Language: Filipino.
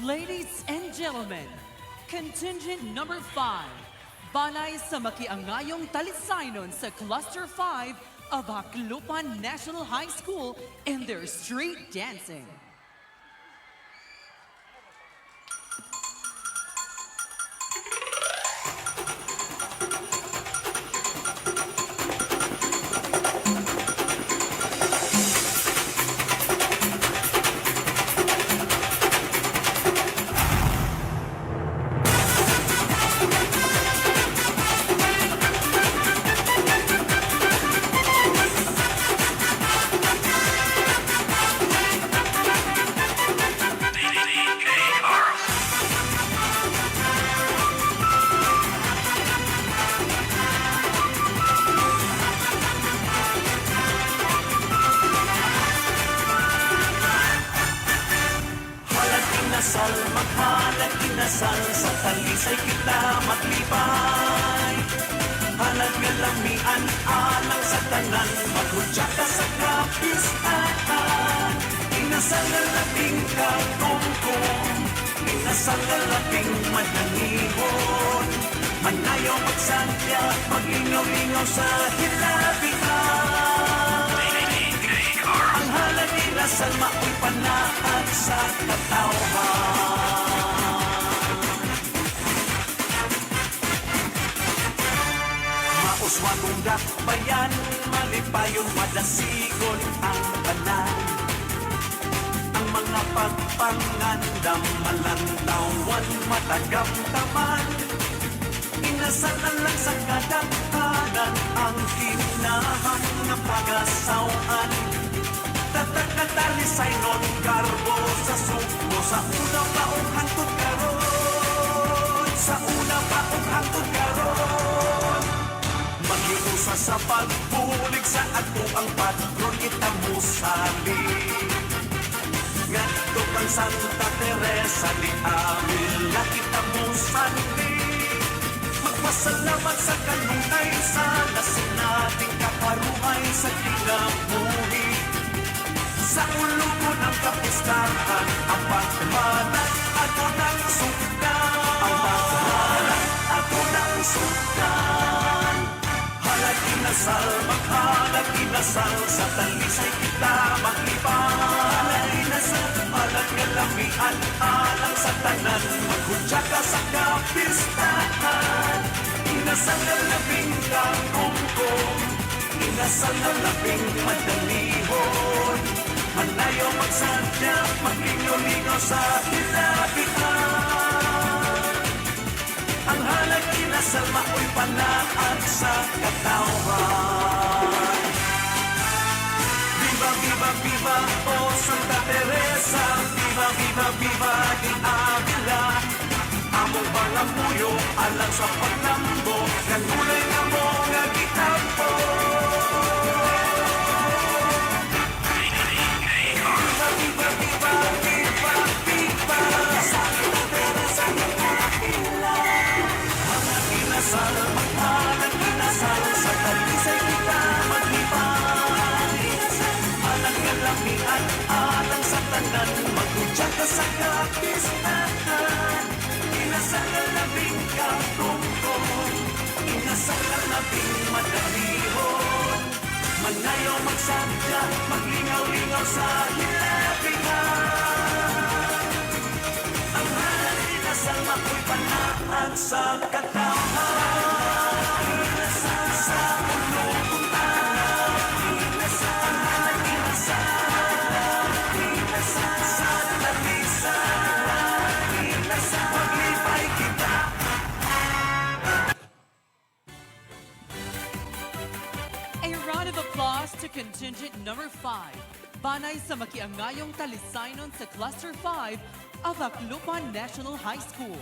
Ladies and gentlemen, contingent number 5, balay sa makiangayong talisaynon sa Cluster 5 of Aklupan National High School in their street dancing. Inasal, maghalag inasal, sa talisay kita maglibay. Halag nga lamian, alang sa tanan, maghudya ka sa kapistahan. Inasal nga labing kagongkong, inasal nga labing madanihon. Manayaw magsantya, maglingaw-lingaw sa hilabihan. Ang halag inasal, mao'y panaag sa katawhan. Mauswagong dakbayan, malipayon madasigon ang tanan. Ang mga pagpangandam, malantawan, matagamtaman. Inasal na lang sa kadaghanan, ang kinahang na pag-asawan. Tatakatalisay non karbo sa sukbo, sa una paong hangtod karon, sa una paong hangtod karon. Mag-iusa sa pagbulig sa ato ang patron kita musali. Ngadto kang Santa Teresa di Avila kita musali. Magpasalamat sa kanunay sa lasin nating kaparuhay sa kinabuhi. Sa ulo ko ng kapistahan, ang pagmanan ato ng sukdan. Ang pagmanan ato ng sukdan. Halag inasal, maghalag inasal, sa talisay kita maglibay. Halag inasal, halag nga lamian, alang sa tanan, maghudya ka sa kapistahan. Inasal na labing kagongkong, inasal na labing madalihon. Manayaw magsadya, maglingaw-lingaw sa hilabihan. Ang halag inasal, mao'y panaag sa katawhan. Viva, viva, viva, oh Santa Teresa. Viva, viva, viva, di Avila. Among pangamuyo, alang sa paglambo, nagulay nga mo nga gitampo. Inasal, maghalag inasal, sa talisay kita maglibay. Alang nga lamian, alang sa tanan, maghudya ka sa kapistahan. Inasal na labing kagongkong, inasal na labing madalihon. Manayaw magsadya, maglingaw-lingaw sa hilabihan. Ang halag inasal, mako'y panaan sa katawhan. Inasal sa ulo kong tanan. Inasal, ang halag inasal. Inasal sa talisay. Inasal, maglibay kita. A round of applause to contingent number 5, banay sa makiangayong talisaynon sa Cluster 5 of Aklupan National High School.